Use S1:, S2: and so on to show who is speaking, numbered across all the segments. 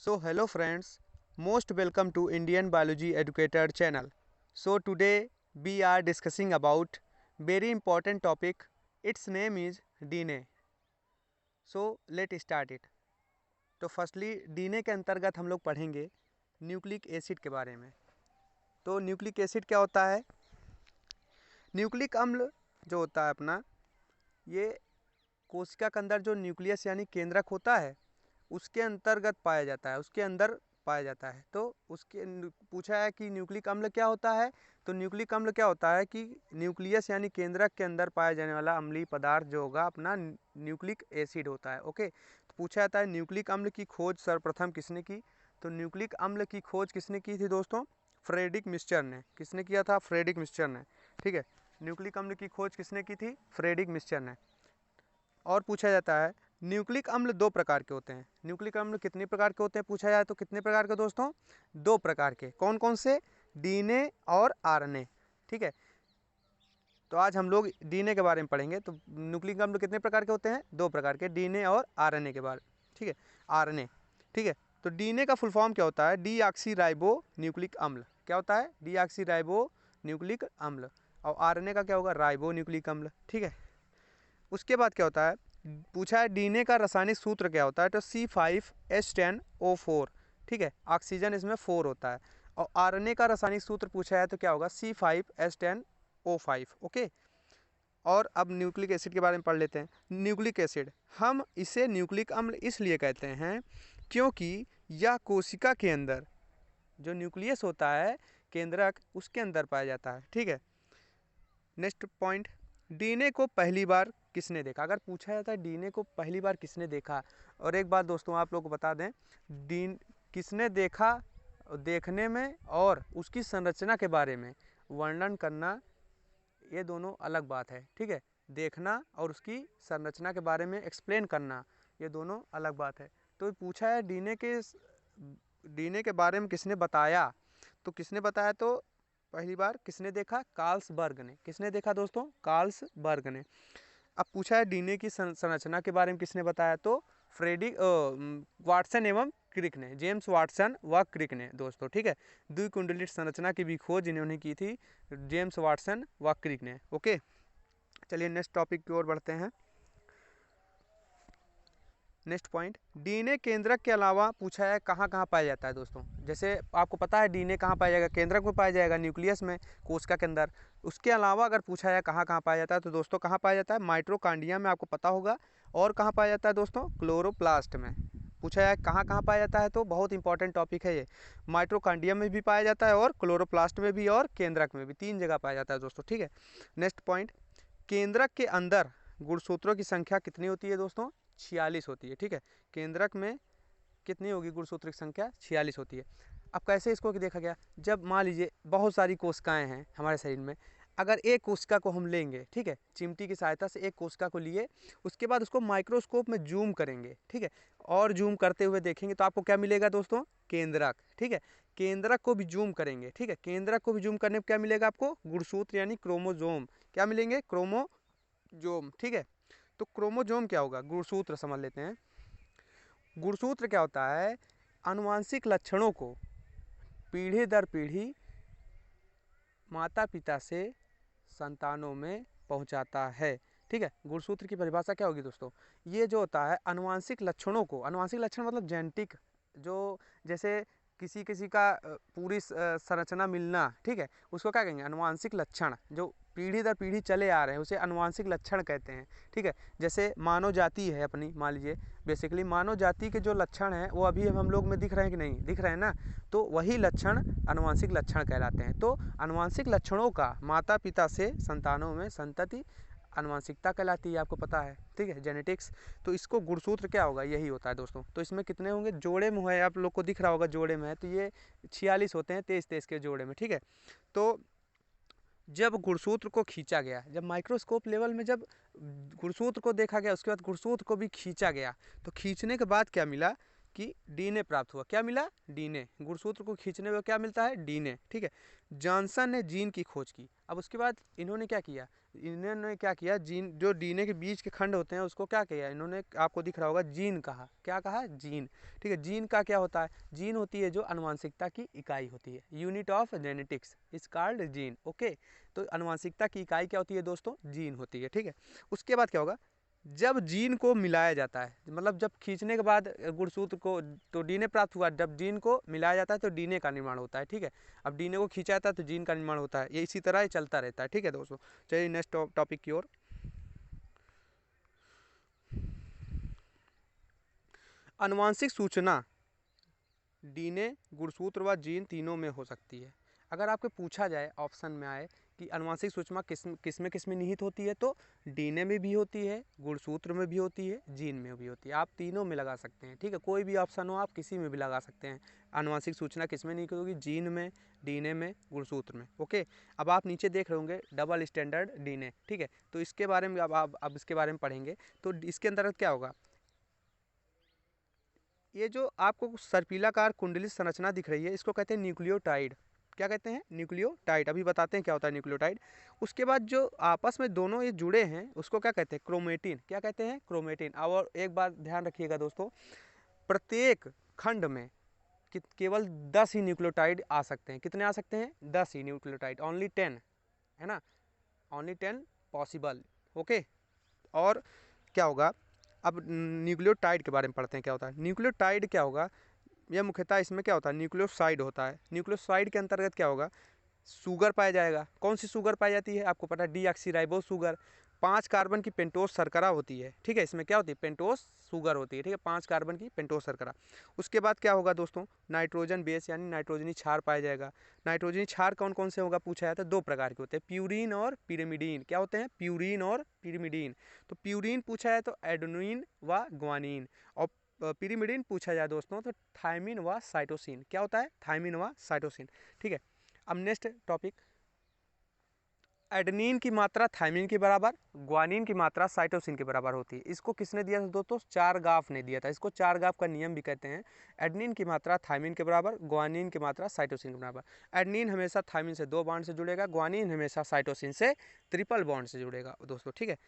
S1: So hello friends, most welcome to Indian Biology Educator channel. So today we are discussing about very important topic. Its name is DNA. So let start it. तो firstly DNA के अंतर्गत हम लोग पढ़ेंगे nucleic acid के बारे में। तो न्यूक्लिक एसिड क्या होता है? न्यूक्लिक अम्ल जो होता है अपना, ये कोशिका के अंदर जो न्यूक्लियस यानी केंद्रक होता है उसके अंतर्गत पाया जाता है, उसके अंदर पाया जाता है। तो उसके पूछा है कि न्यूक्लिक अम्ल क्या होता है। तो न्यूक्लिक अम्ल क्या होता है कि न्यूक्लियस यानी केंद्रक के अंदर पाया जाने वाला अम्लीय पदार्थ जो होगा अपना न्यूक्लिक एसिड होता है। ओके, तो पूछा जाता है न्यूक्लिक अम्ल की खोज सर्वप्रथम किसने की। तो न्यूक्लिक अम्ल की खोज किसने की थी दोस्तों? फ्रेडरिक मिक्सचर ने। किसने किया था? फ्रेडरिक मिक्सचर ने। ठीक है, न्यूक्लिक अम्ल की खोज किसने की थी? फ्रेडरिक मिक्सचर ने। और पूछा जाता है न्यूक्लिक अम्ल दो प्रकार के होते हैं। न्यूक्लिक अम्ल कितने प्रकार के होते हैं पूछा जाए तो कितने प्रकार के दोस्तों? दो प्रकार के। कौन कौन से? डीएनए और आरएनए। ठीक है, तो आज हम लोग डीएनए के बारे में पढ़ेंगे। तो न्यूक्लिक अम्ल कितने प्रकार के होते हैं? दो प्रकार के, डीएनए और आरएनए के बारे। ठीक है, आरएनए। ठीक है, तो डीएनए का फुल फॉर्म क्या होता है? डीऑक्सी राइबो न्यूक्लिक अम्ल। क्या होता है? डीऑक्सी राइबो न्यूक्लिक अम्ल। और आरएनए का क्या होगा? राइबो न्यूक्लिक अम्ल। ठीक है, उसके बाद क्या होता है? पूछा है डीएनए का रासायनिक सूत्र क्या होता है। तो C5H10O4। ठीक है, ऑक्सीजन इसमें 4 होता है। और आरएनए का रासायनिक सूत्र पूछा है तो क्या होगा? C5H10O5। ओके, और अब न्यूक्लिक एसिड के बारे में पढ़ लेते हैं। न्यूक्लिक एसिड, हम इसे न्यूक्लिक अम्ल इसलिए कहते हैं क्योंकि यह कोशिका के अंदर जो न्यूक्लियस होता है केंद्रक, उसके अंदर पाया जाता है। ठीक है, नेक्स्ट पॉइंट, डीएनए को पहली बार किसने देखा? अगर पूछा जाता है डीएनए को पहली बार किसने देखा, और एक बात दोस्तों आप लोग को बता दें, किसने देखा देखने में और उसकी संरचना के बारे में वर्णन करना, ये दोनों अलग बात है। ठीक है, देखना और उसकी संरचना के बारे में एक्सप्लेन करना, ये दोनों अलग बात है। तो पूछा है डीएनए के बारे में किसने बताया। तो किसने बताया? तो पहली बार किसने देखा? कार्ल्सबर्ग ने। किसने देखा दोस्तों? कार्ल्सबर्ग ने। अब पूछा है डीएनए की संरचना के बारे में किसने बताया। तो फ्रेडरिक वाटसन एवं क्रिक ने, जेम्स वाटसन व क्रिक ने दोस्तों। ठीक है, द्विकुंडलित संरचना की भी खोज इन्होंने की थी, जेम्स वाटसन व क्रिक ने। ओके, चलिए नेक्स्ट टॉपिक की ओर बढ़ते हैं। नेक्स्ट पॉइंट, डीएनए केंद्रक के अलावा पूछा है कहाँ कहाँ पाया जाता है दोस्तों। जैसे आपको पता है डीएनए कहाँ पाया जाएगा? केंद्रक में पाया जाएगा, न्यूक्लियस में, कोशिका के अंदर। उसके अलावा अगर पूछा है कहाँ कहाँ पाया जाता है तो दोस्तों कहाँ पाया जाता है? माइटोकॉन्ड्रिया में, आपको पता होगा। और कहाँ पाया जाता है दोस्तों? क्लोरोप्लास्ट में। पूछा है कहाँ कहाँ पाया जाता है तो बहुत इंपॉर्टेंट टॉपिक है ये। माइटोकॉन्ड्रिया में भी पाया जाता है और क्लोरोप्लास्ट में भी और केंद्रक में भी, 3 जगह पाया जाता है दोस्तों। ठीक है, नेक्स्ट पॉइंट, केंद्रक के अंदर गुणसूत्रों की संख्या कितनी होती है दोस्तों? 46 होती है। ठीक है, केंद्रक में कितनी होगी गुणसूत्र की संख्या? 46 होती है। अब कैसे इसको देखा गया? जब मान लीजिए बहुत सारी कोशिकाएं हैं हमारे शरीर में, अगर एक कोशिका को हम लेंगे, ठीक है, चिमटी की सहायता से एक कोशिका को लिए, उसके बाद उसको माइक्रोस्कोप में जूम करेंगे, ठीक है, और जूम करते हुए देखेंगे तो आपको क्या मिलेगा दोस्तों? केंद्रक। ठीक है, केंद्रक को भी जूम करेंगे, ठीक है, केंद्रक को भी जूम करने पर क्या मिलेगा आपको? गुणसूत्र यानी क्रोमोजोम। क्या मिलेंगे? क्रोमोजोम। ठीक है, तो क्रोमोजोम क्या होगा? गुणसूत्र समझ लेते हैं। गुणसूत्र क्या होता है? आनुवांशिक लक्षणों को पीढ़ी दर पीढ़ी माता पिता से संतानों में पहुंचाता है। ठीक है, गुणसूत्र की परिभाषा क्या होगी दोस्तों? ये जो होता है आनुवांशिक लक्षणों को, आनुवांशिक लक्षण मतलब जेनेटिक, जो जैसे किसी किसी का पूरी संरचना मिलना, ठीक है, उसको क्या कहेंगे? आनुवांशिक लक्षण। जो पीढ़ी दर पीढ़ी चले आ रहे हैं उसे आनुवांशिक लक्षण कहते हैं। ठीक है, जैसे मानव जाति है अपनी, मान लीजिए बेसिकली मानव जाति के जो लक्षण हैं वो अभी हम लोग में दिख रहे हैं कि नहीं दिख रहे हैं ना, तो वही लक्षण आनुवांशिक लक्षण कहलाते हैं। तो आनुवांशिक लक्षणों का माता पिता से संतानों में संतति आनुवांशिकता कहलाती है, आपको पता है। ठीक है, जेनेटिक्स। तो इसको गुणसूत्र क्या होगा? यही होता है दोस्तों। तो इसमें कितने होंगे? जोड़े में है, आप लोग को दिख रहा होगा जोड़े में है, तो ये 46 होते हैं, 23-23 के जोड़े में। ठीक है, तो जब गुणसूत्र को खींचा गया, जब माइक्रोस्कोप लेवल में जब गुणसूत्र को देखा गया, उसके बाद गुणसूत्र को भी खींचा गया, तो खींचने के बाद क्या मिला कि डीएनए प्राप्त हुआ। क्या मिला? डीएनए। गुणसूत्र को खींचने में क्या मिलता है? डीएनए। ठीक है। जॉनसन ने जीन की खोज की। अब उसके बाद इन्होंने क्या किया? जीन, जो डीएनए के बीच के खंड होते हैं उसको क्या किया इन्होंने? आपको दिख रहा होगा जीन कहा। क्या कहा? जीन। ठीक है। जीन का क्या होता है? जीन होती है जो आनुवंशिकता की इकाई होती है। Unit of genetics is called gene. Okay. तो आनुवंशिकता की इकाई क्या होती है दोस्तों? जीन होती है। ठीक है। उसके बाद क्या होगा? जब जीन को मिलाया जाता है, मतलब जब खींचने के बाद गुणसूत्र को, तो डीएनए प्राप्त हुआ। जब जीन को मिलाया जाता है तो डीएनए का निर्माण होता है। ठीक है। अब डीएनए को खींचा जाता है तो जीन का निर्माण होता है। ये इसी तरह ही चलता रहता है। ठीक है दोस्तों। चलिए नेक्स्ट टॉपिक की ओर। आनुवांशिक सूचना डीएनए, गुणसूत्र व जीन तीनों में हो सकती है। अगर आपको पूछा जाए, ऑप्शन में आए कि आनुवांशिक सूचना किस में निहित होती है, तो डीएनए में भी होती है, गुणसूत्र में भी होती है, जीन में भी होती है। आप तीनों में लगा सकते हैं। ठीक है। कोई भी ऑप्शन हो, आप किसी में भी लगा सकते हैं। आनुवांशिक सूचना किस में निहित होगी? जीन में, डीएनए में, गुणसूत्र में। ओके। अब आप नीचे देख रहे होंगे डबल स्टैंडर्ड डीएनए। ठीक है। तो इसके बारे में अब इसके बारे में पढ़ेंगे। तो इसके अंतर्गत क्या होगा? ये जो आपको सर्पिलाकार कुंडली संरचना दिख रही है, इसको कहते हैं न्यूक्लियोटाइड। क्या कहते हैं? न्यूक्लियोटाइड। अभी बताते हैं क्या होता है न्यूक्लियोटाइड। उसके बाद जो आपस में दोनों ये जुड़े हैं उसको क्या कहते हैं? क्रोमेटिन। क्या कहते हैं? क्रोमेटिन। और एक बात ध्यान रखिएगा दोस्तों, प्रत्येक खंड में केवल 10 ही न्यूक्लियोटाइड आ सकते हैं। कितने आ सकते हैं? 10 ही न्यूक्लियोटाइड। ओनली 10, है ना? Only 10 possible. ओके। और क्या होगा? अब न्यूक्लियोटाइड के बारे में पढ़ते हैं क्या होता है। न्यूक्लियोटाइड क्या होगा? यह मुख्यतः इसमें क्या होता है? न्यूक्लियोसाइड होता है। न्यूक्लियोसाइड के अंतर्गत क्या होगा? शुगर पाया जाएगा। कौन सी शुगर पाई जाती है? आपको पता है, डीऑक्सीराइबोस शुगर। 5 कार्बन की पेंटोस शर्करा होती है। ठीक है। इसमें क्या होती है? पेंटोस शुगर होती है। ठीक है। 5 कार्बन की पेंटोस शर्करा। उसके बाद क्या होगा दोस्तों? नाइट्रोजन बेस यानी नाइट्रोजनी क्षार पाया जाएगा। नाइट्रोजनी क्षार कौन कौन से होगा पूछा जाता है? 2 प्रकार के होते हैं, प्यूरिन और पिरिमिडीन। क्या होते हैं? प्यूरिन और पिरिमिडीन। तो प्यूरिन पूछा जाए तो एडेनिन व ग्वानिन, और पिरिमिडीन पूछा जाए दोस्तों तो थायमिन व साइटोसिन। क्या होता है? थायमिन व साइटोसिन। ठीक है। अब नेक्स्ट टॉपिक, एडेनिन की मात्रा थायमिन के बराबर, ग्वानिन की मात्रा साइटोसिन के बराबर होती है। इसको किसने दिया था दोस्तों? चारगाफ ने दिया था। इसको चारगाफ का नियम भी कहते हैं। एडेनिन की मात्रा थायमिन के बराबर, ग्वानिन की मात्रा साइटोसिन के बराबर। एडेनिन हमेशा थायमिन से 2 बॉन्ड से जुड़ेगा, ग्वानिन हमेशा साइटोसिन से ट्रिपल बॉन्ड से जुड़ेगा दोस्तों। ठीक है।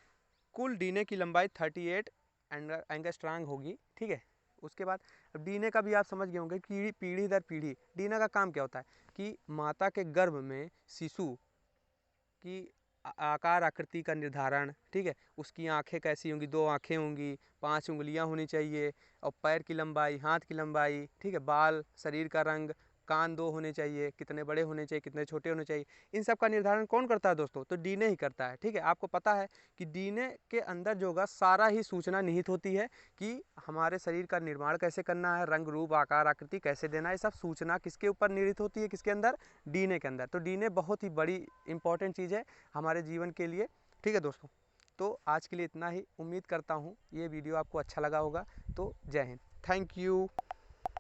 S1: कुल डीएनए की लंबाई 38 एंगस्ट्रांग होगी। ठीक है। उसके बाद अब डीएनए का भी आप समझ गए होंगे कि पीढ़ी दर पीढ़ी डीएनए का काम क्या होता है कि माता के गर्भ में शिशु की आकार आकृति का निर्धारण। ठीक है। उसकी आंखें कैसी होंगी? 2 आंखें होंगी, 5 उंगलियां होनी चाहिए, और पैर की लंबाई, हाथ की लंबाई, ठीक है, बाल, शरीर का रंग, कान 2 होने चाहिए, कितने बड़े होने चाहिए, कितने छोटे होने चाहिए, इन सब का निर्धारण कौन करता है दोस्तों? तो डीएनए ही करता है। ठीक है। आपको पता है कि डीएनए के अंदर जो होगा सारा ही सूचना निहित होती है कि हमारे शरीर का निर्माण कैसे करना है, रंग रूप आकार आकृति कैसे देना है। ये सब सूचना किसके ऊपर निहित होती है? किसके अंदर? डीएनए के अंदर। तो डीएनए बहुत ही बड़ी इंपॉर्टेंट चीज़ है हमारे जीवन के लिए। ठीक है दोस्तों। तो आज के लिए इतना ही। उम्मीद करता हूँ ये वीडियो आपको अच्छा लगा होगा। तो जय हिंद। Thank you.